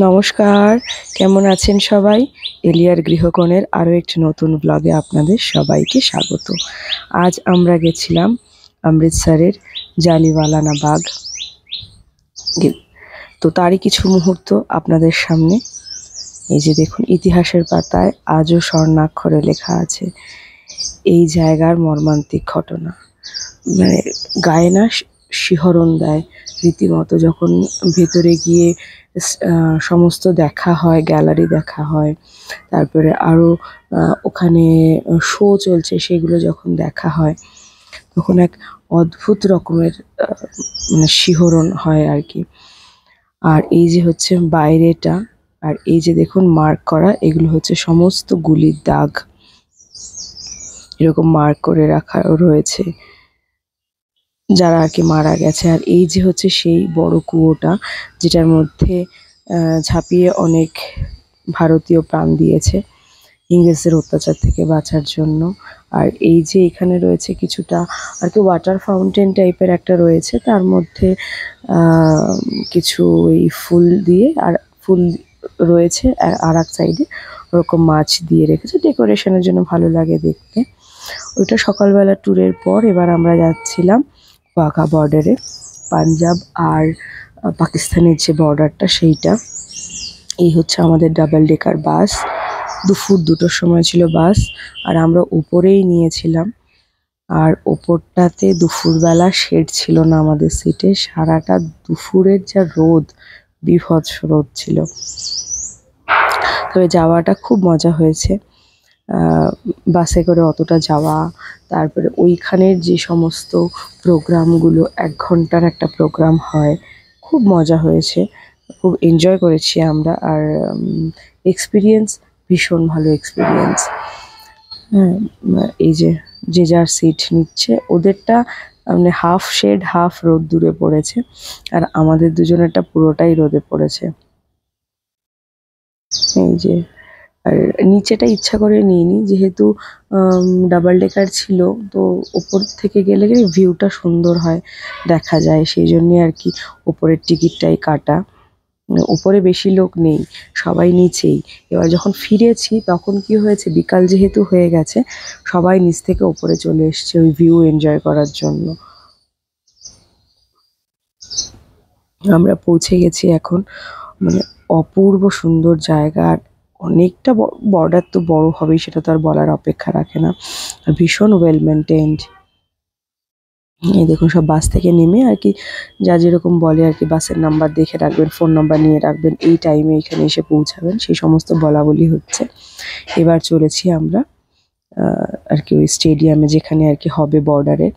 নমস্কার, কেমন আছেন সবাই? এলিয়ার গৃহকোণের আরও একটি নতুন ব্লগে আপনাদের সবাইকে স্বাগত। আজ আমরা গেছিলাম অমৃতসরের জালিয়ানওয়ালা বাগ। তো তারই কিছু মুহূর্ত আপনাদের সামনে। এই যে দেখুন, ইতিহাসের পাতায় আজও স্বর্ণাক্ষরে লেখা আছে এই জায়গার মর্মান্তিক ঘটনা। মানে গায়ে না শিহরণ দেয় রীতিমতো যখন ভেতরে গিয়ে সমস্ত দেখা হয়, গ্যালারি দেখা হয়, তারপরে আরও ওখানে শো চলছে, সেগুলো যখন দেখা হয় তখন এক অদ্ভুত রকমের মানে শিহরণ হয় আর কি। আর এই যে হচ্ছে বাইরেটা, আর এই যে দেখুন মার্ক করা, এগুলো হচ্ছে সমস্ত গুলির দাগ, এরকম মার্ক করে রাখা রয়েছে যারা আর কি মারা গেছে। আর এই যে হচ্ছে সেই বড় কুয়োটা, যেটার মধ্যে ঝাঁপিয়ে অনেক ভারতীয় প্রাণ দিয়েছে ইংরেজদের অত্যাচার থেকে বাঁচার জন্য। আর এই যে এখানে রয়েছে কিছুটা আর কি ওয়াটার ফাউন্টেন টাইপের একটা রয়েছে, তার মধ্যে কিছু এই ফুল দিয়ে, আর ফুল রয়েছে আর এক সাইডে ওরকম মাছ দিয়ে রেখেছে ডেকোরেশনের জন্য, ভালো লাগে দেখতে। ওইটা সকালবেলা ট্যুরের পর এবার আমরা যাচ্ছিলাম ওয়াঘা বর্ডারে, পাঞ্জাব আর পাকিস্তানের যে বর্ডারটা সেইটা। এই হচ্ছে আমাদের ডাবল ডেকার বাস, দুপুর 2টোর সময় ছিল বাস, আর আমরা উপরেই নিয়েছিলাম। আর ওপরটাতে দুপুরবেলা শেড ছিল না আমাদের সিটে, সারাটা দুপুরের যা রোদ, বীভৎস রোদ ছিল। তবে যাওয়াটা খুব মজা হয়েছে, বাসে করে অতটা যাওয়া, তারপরে ওইখানের যে সমস্ত প্রোগ্রামগুলো, 1 ঘন্টার একটা প্রোগ্রাম হয়, খুব মজা হয়েছে, খুব এনজয় করেছি আমরা। আর এক্সপিরিয়েন্স ভীষণ ভালো এক্সপিরিয়েন্স। হ্যাঁ, এই যে যে যার সিট নিচ্ছে, ওদেরটা মানে হাফ শেড হাফ রোদ দূরে পড়েছে, আর আমাদের দুজনেরটা পুরোটাই রোদে পড়েছে। এই যে, আর নিচেটা ইচ্ছা করে নিইনি, যেহেতু ডাবল ডেকার ছিল, তো ওপর থেকে গেলে ভিউটা সুন্দর হয়, দেখা যায়, সেই জন্যে আর কি ওপরের টিকিটটাই কাটা। উপরে বেশি লোক নেই, সবাই নিচেই। এবার যখন ফিরেছি তখন কি হয়েছে, বিকাল যেহেতু হয়ে গেছে, সবাই নিচ থেকে ওপরে চলে এসছে ওই ভিউ এনজয় করার জন্য। আমরা পৌঁছে গেছি এখন, মানে অপূর্ব সুন্দর জায়গা। আর অনেকটা বর্ডার তো বড় হবেই, সেটা তো আর বলার অপেক্ষা রাখে না, আর ভীষণ ওয়েল মেনটেন্ড। এই দেখুন, সব বাস থেকে নেমে আর কি যা যেরকম বলে আর কি, বাসের নাম্বার দেখে রাখবেন, ফোন নাম্বার নিয়ে রাখবেন, এই টাইমে এখানে এসে পৌঁছাবেন, সেই সমস্ত বলাবলি হচ্ছে। এবার চলেছি আমরা আর কি ওই স্টেডিয়ামে, যেখানে আর কি হবে বর্ডারে,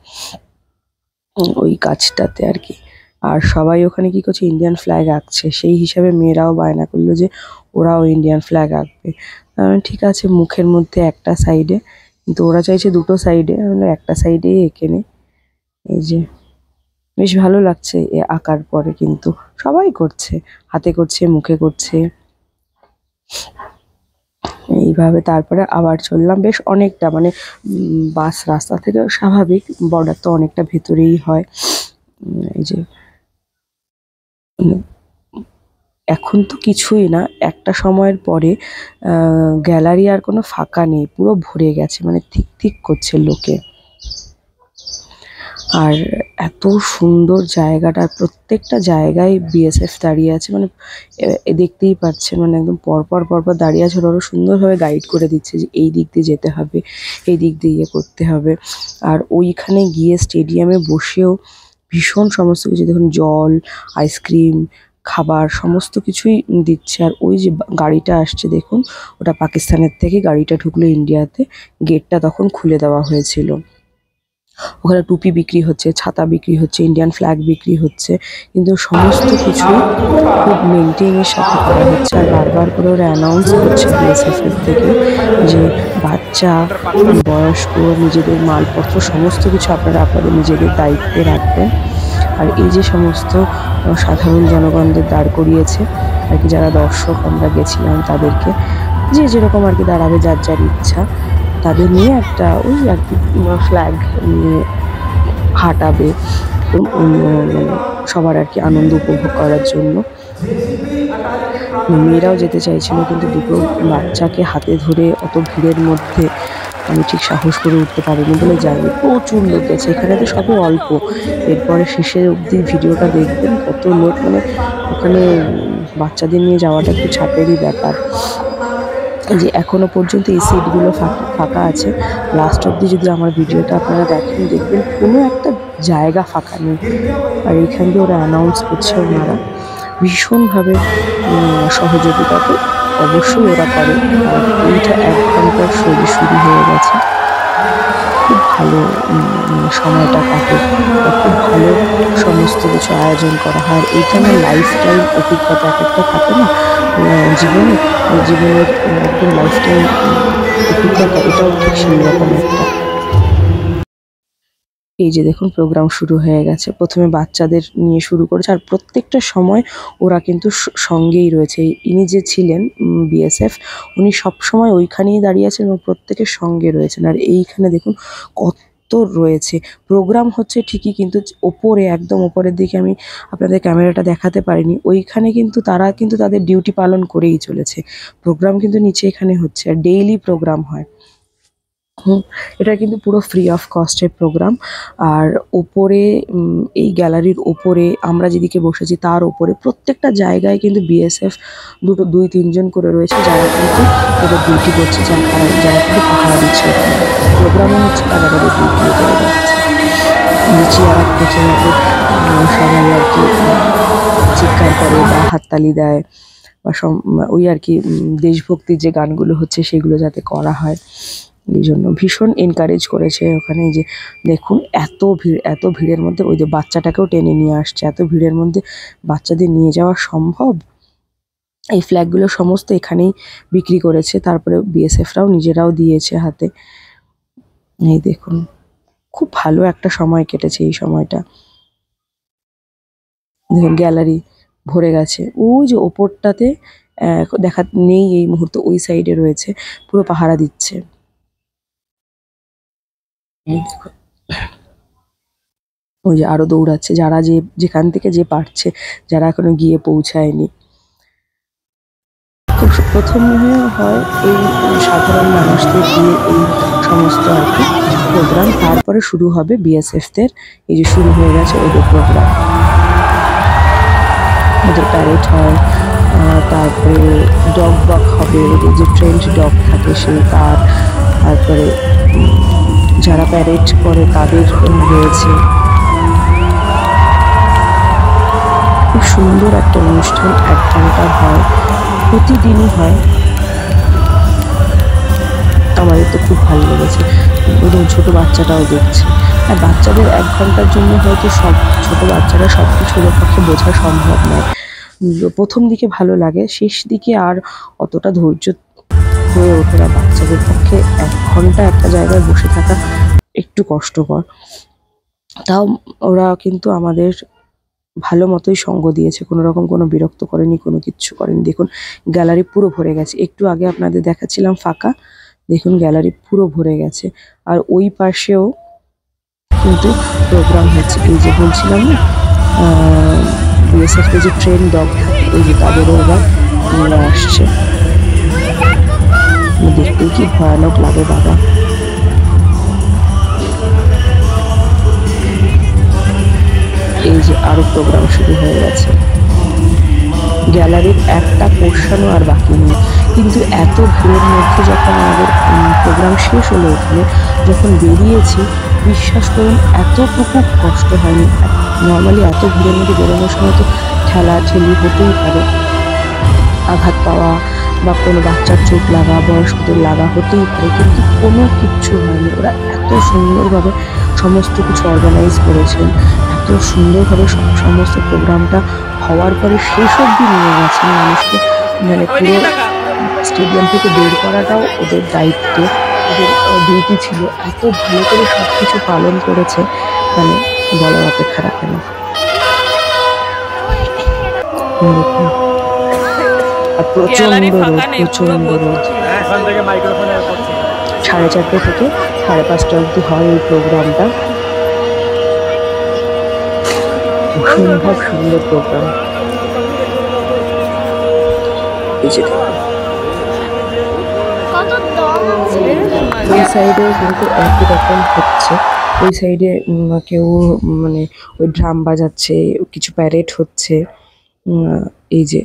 ওই কাজটাতে আর কি। আর সবাই ওখানে কি করছে, ইন্ডিয়ান ফ্ল্যাগ আঁকছে, সেই হিসাবে মেয়েরাও বায়না করলো যে ওরাও ইন্ডিয়ান ফ্ল্যাগ আঁকবে। ঠিক আছে, মুখের মধ্যে একটা সাইডে, কিন্তু ওরা চাইছে দুটো সাইডে, একটা সাইডেই এঁকে নে। এই যে বেশ ভালো লাগছে এ আঁকার পরে, কিন্তু সবাই করছে, হাতে করছে, মুখে করছে, এইভাবে। তারপরে আবার চললাম বেশ অনেকটা, মানে বাস রাস্তা থেকে স্বাভাবিক, বর্ডার তো অনেকটা ভেতরেই হয়। এই যে এখন তো কিছুই না, একটা সময়ের পরে গ্যালারি আর কোনো ফাঁকা নেই, পুরো ভরে গেছে, মানে ঠিক ঠিক করছে লোকে। আর এত সুন্দর জায়গাটা, প্রত্যেকটা জায়গায় বিএসএফ দাঁড়িয়ে আছে, মানে দেখতেই পাচ্ছেন, মানে একদম পরপর পরপর দাঁড়িয়ে আছে। ওরা সুন্দরভাবে গাইড করে দিচ্ছে যে এই দিক দিয়ে যেতে হবে, এই দিক দিয়ে ইয়ে করতে হবে। আর ওইখানে গিয়ে স্টেডিয়ামে বসেও ভীষণ সমস্ত কিছু, দেখুন জল, আইসক্রিম, খাবার সমস্ত কিছুই দিচ্ছে। আর ওই যে গাড়িটা আসছে দেখুন, ওটা পাকিস্তানের থেকে গাড়িটা ঢুকলো ইন্ডিয়াতে, গেটটা তখন খুলে দেওয়া হয়েছিল। ওখানে টুপি বিক্রি হচ্ছে, ছাতা বিক্রি হচ্ছে, ইন্ডিয়ান ফ্ল্যাগ বিক্রি হচ্ছে, কিন্তু সমস্ত কিছু খুব মেনটেনের সাথে করা হচ্ছে। আর বারবার করে ওরা অ্যানাউন্স করছে বিএসএফের থেকে যে বাচ্চা, বয়স্ক, নিজেদের মালপত্র সমস্ত কিছু আপনারা আপনাদের নিজেদের দায়িত্বে রাখবেন। আর এই যে সমস্ত সাধারণ জনগণদের দাঁড় করিয়েছে আর কি, যারা দর্শক আমরা গেছিলাম তাদেরকে, যে যেরকম আর কি দাঁড়াবে, যার যার ইচ্ছা, তাদের নিয়ে একটা ওই আর কি ফ্ল্যাগ নিয়ে হাঁটাবে, মানে সবার আর কি আনন্দ উপভোগ করার জন্য। মেয়েরাও যেতে চাইছিল, কিন্তু দুটো বাচ্চাকে হাতে ধরে অত ভিড়ের মধ্যে আমি ঠিক সাহস করে উঠতে পারিনি বলে যাইনি। প্রচুর লোক গেছে, এখানে তো সবই অল্প। এরপরে শেষের অবধি ভিডিওটা দেখবেন কত লোক, মানে ওখানে বাচ্চাদের নিয়ে যাওয়াটা একটু চাপেরই ব্যাপার। যে এখনো পর্যন্ত এই সিটগুলো ফাঁকা আছে। লাস্ট অবধি যদি আমার ভিডিওটা আপনারা দেখেন, দেখবেন কোনো একটা জায়গা ফাঁকা নেই। আর এইখান দিয়ে ওরা অ্যানাউন্স করছে, ওনারা ভীষণভাবে সহযোগিতা তো অবশ্যই ওরা করে। আর এইটা 1 ঘন্টার শুরু হয়ে গেছে। খুব ভালো সময়টা কাটে, খুব ভালো সমস্ত কিছু আয়োজন করা হয়। আর এইটা আমার লাইফ টাইম অভিজ্ঞতা একটা থাকে না জীবনের একদম লাইফ টাইম অভিজ্ঞতা, এটাও ঠিক সেই রকম একটা। এই যে দেখুন প্রোগ্রাম শুরু হয়ে গেছে। প্রথমে বাচ্চাদের নিয়ে শুরু করেছে, আর প্রত্যেকটা সময় ওরা কিন্তু সঙ্গেই রয়েছে। ইনি যে ছিলেন বিএসএফ, উনি সবসময় ওইখানেই দাঁড়িয়ে আছেন এবং প্রত্যেকের সঙ্গে রয়েছেন। আর এইখানে দেখুন কত রয়েছে। প্রোগ্রাম হচ্ছে ঠিকই, কিন্তু ওপরে একদম ওপরের দিকে আমি আপনাদের ক্যামেরাটা দেখাতে পারিনি, ওইখানে কিন্তু তারা কিন্তু তাদের ডিউটি পালন করেই চলেছে। প্রোগ্রাম কিন্তু নিচে এখানে হচ্ছে, আর ডেইলি প্রোগ্রাম হয়। এটা কিন্তু পুরো ফ্রি অফ কস্টের প্রোগ্রাম। আর ওপরে এই গ্যালারির ওপরে আমরা যেদিকে বসেছি তার ওপরে প্রত্যেকটা জায়গায় কিন্তু বিএসএফ 2-3 জন করে রয়েছে, যারা কিন্তু ওদের ডিউটি করছে, যারা কিন্তু পাহারা দিচ্ছে। প্রোগ্রামও হচ্ছে, তারা তাদের ডিউটিও করে যাচ্ছে। নিচে আর এক সবাই আর কি চিৎকার করে বা হাততালি দেয়, বা ওই আর কি দেশভক্তির যে গানগুলো হচ্ছে সেগুলো যাতে করা হয়, এই জন্য ভীষণ এনকারেজ করেছে ওখানে। যে দেখুন এত ভিড়ের মধ্যে ওই যে বাচ্চাটাকেও টেনে নিয়ে আসছে। এত ভিড়ের মধ্যে বাচ্চাদের নিয়ে যাওয়া সম্ভব? এই ফ্ল্যাগগুলো সমস্ত এখানেই বিক্রি করেছে, তারপরে বিএসএফরাও নিজেরাও দিয়েছে হাতে। এই দেখুন খুব ভালো একটা সময় কেটেছে এই সময়টা। দেখুন গ্যালারি ভরে গেছে। ওই যে ওপরটাতে দেখা নেই এই মুহূর্তে, ওই সাইডে রয়েছে, পুরো পাহারা দিচ্ছে। ওই যে আরো দৌড়াচ্ছে, যারা যেখান থেকে যে পারছে, যারা এখনো গিয়ে পৌঁছায়নি। খুব প্রথমে হয় এই সাধারণ মানুষদের দিয়ে এই সমস্ত আর কি প্রোগ্রাম, তারপরে শুরু হবে বিএসএফদের। এই যে শুরু হয়ে গেছে ওদের প্রোগ্রাম, ওদের প্যারেড হয়, তারপরে ডগ ওয়াক হবে, ওদের যে ট্রেন্ড ডগ থাকে সেই তার, তারপরে যারা প্যারেড করে তাদের রয়েছে। খুব সুন্দর একটা অনুষ্ঠান, 1 ঘন্টা হয়, প্রতিদিনই হয়। আমাদের তো খুব ভালো লেগেছে, ওদের ছোট বাচ্চাটাও দেখছে। আর বাচ্চাদের 1 ঘন্টার জন্য হয়তো সব ছোট বাচ্চারা সব কিছু ওদের পক্ষে বোঝা সম্ভব নয়। প্রথম দিকে ভালো লাগে, শেষ দিকে আর অতটা ধৈর্য হয়ে ওঠে না বাচ্চাদের পক্ষে। 1 ঘন্টা একটা জায়গায় বসে থাকা একটু কষ্টকর। তাও ওরা কিন্তু আমাদের ভালো মতোই সঙ্গ দিয়েছে, কোনো রকম কোনো বিরক্ত করেনি, কোনো কিচ্ছু করেনি। দেখুন গ্যালারি পুরো ভরে গেছে। একটু আগে আপনাদের দেখাচ্ছিলাম ফাঁকা, দেখুন গ্যালারি পুরো ভরে গেছে। আর ওই পাশেও কিন্তু প্রোগ্রাম হচ্ছে। এই যে বলছিলাম না, বিএসএফ যে ট্রেন ডগ থাকে, ওই যে তাদেরও এবার নিয়ে আসছে। দেখতেই কি ভয়ানক লাগে বাবা। এই যে আরো প্রোগ্রাম শুরু হয়ে গেছে। গ্যালারির একটা পোর্শনও আর বাকি নেই, কিন্তু এত ভিড়ের মধ্যে যখন আমাদের প্রোগ্রাম শেষ হলো, ওখানে যখন বেরিয়েছি, বিশ্বাস করুন এতটুকু কষ্ট হয়নি। নর্মালি এত ভিড়ের মধ্যে বেরোনোর সময় তো ঠেলাঠেলি হতেই পারে, আঘাত পাওয়া বা কোনো বাচ্চার চোট লাগা, বয়স্কদের লাগা হতেই পারে, কিন্তু কোনো কিচ্ছু হয়নি। ওরা এত সুন্দরভাবে সমস্ত কিছু অর্গানাইজ করেছেন, এত সুন্দরভাবে সমস্ত প্রোগ্রামটা হওয়ার পরে শেষ অবধি নিয়ে গেছেন মানুষকে। মানে পুরো স্টেডিয়াম থেকে বের করাটাও ওদের দায়িত্ব, ওদের ডিউটি ছিল। এত ভালো করে সব কিছু পালন করেছে, মানে বলার অপেক্ষা রাখে না। আর প্রচন্ড রোদ, প্রচন্ড রোদ। 4:30 থেকে 5:30 অবধি হয় এই প্রোগ্রামটা। অসম্ভব সুন্দর প্রোগ্রাম। এই যে ওই সাইডে কিন্তু একই রকম হচ্ছে। ওই সাইডে কেউ মানে ওই ড্রাম বাজাচ্ছে, কিছু প্যারেড হচ্ছে। এই যে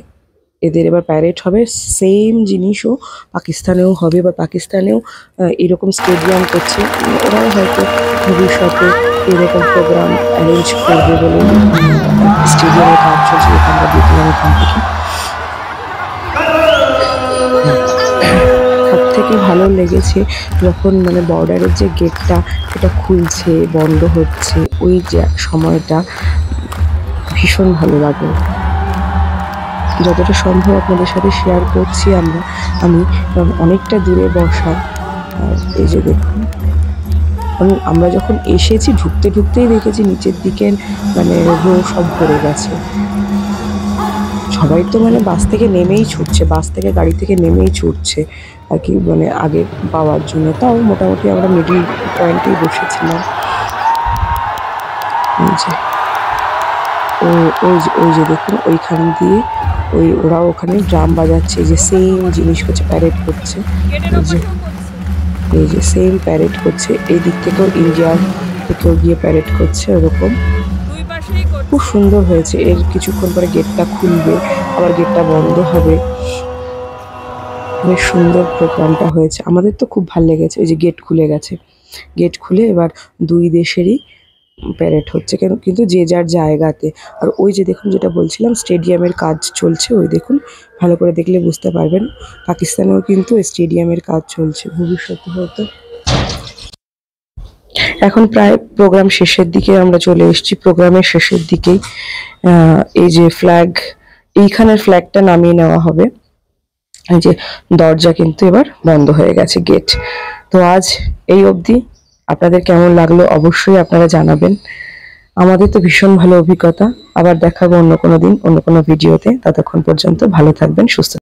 এদের এবার প্যারেড হবে, সেম জিনিসও পাকিস্তানেও হবে, বা পাকিস্তানেও এরকম স্টেডিয়াম করছে। ওরাও হয়তো ভবিষ্যতে এরকম প্রোগ্রাম অ্যারেঞ্জ করবে বলে স্টেডিয়ামের কাজ চলছে, যেটা আমরা দেখলাম এখান থেকে। সব থেকে ভালো লেগেছে যখন মানে বর্ডারের যে গেটটা সেটা খুলছে বন্ধ হচ্ছে, ওই যে সময়টা ভীষণ ভালো লাগে। যতটা সম্ভব আপনাদের সাথে শেয়ার করছি আমি অনেকটা দূরে বসা। আর এই যে দেখুন, আমরা যখন এসেছি ঢুকতেই দেখেছি নিচের দিকে মানে রো সব ভরে গেছে। সবাই তো মানে বাস থেকে নেমেই ছুটছে, বাস থেকে গাড়ি থেকে নেমেই ছুটছে আর কি, মানে আগে পাওয়ার জন্য। তাও মোটামুটি আমরা মিডিল পয়েন্টেই বসেছিলাম। ওই যে দেখুন ওইখান দিয়ে ওরাও ওখানে ড্রাম বাজাচ্ছে, এই যে সেম জিনিস করছে, প্যারেড করছে। এই যে সেম প্যারেড করছে, এই দিক থেকেও ইন্ডিয়ার থেকেও গিয়ে প্যারেড করছে, ওরকম খুব সুন্দর হয়েছে। এর কিছুক্ষণ পরে গেটটা খুলবে, আবার গেটটা বন্ধ হবে। বেশ সুন্দর প্রোগ্রামটা হয়েছে, আমাদের তো খুব ভালো লেগেছে। ওই যে গেট খুলে গেছে, গেট খুলে এবার দুই দেশেরই প্যারেড হচ্ছে, কিন্তু যে যার জায়গাতে। আর ওই যে দেখুন, যেটা বলছিলাম স্টেডিয়ামের কাজ চলছে, ওই দেখুন ভালো করে দেখলে বুঝতে পারবেন, পাকিস্তানেও কিন্তু স্টেডিয়ামের কাজ চলছে ভবিষ্যতে হয়তো। এখন প্রায় প্রোগ্রাম শেষের দিকে আমরা চলে এসেছি, প্রোগ্রামের শেষের দিকেই এই যে ফ্ল্যাগ, এইখানের ফ্ল্যাগটা নামিয়ে নেওয়া হবে। এই যে দরজা কিন্তু এবার বন্ধ হয়ে গেছে, গেট। তো আজ এই অবধি, আপনাদের কেমন লাগলো অবশ্যই আপনারা জানাবেন। আমাদের তো ভীষণ ভালো অভিজ্ঞতা। আবার দেখাবো অন্য কোনো দিন অন্য কোনো ভিডিওতে। ততক্ষণ পর্যন্ত ভালো থাকবেন, সুস্থ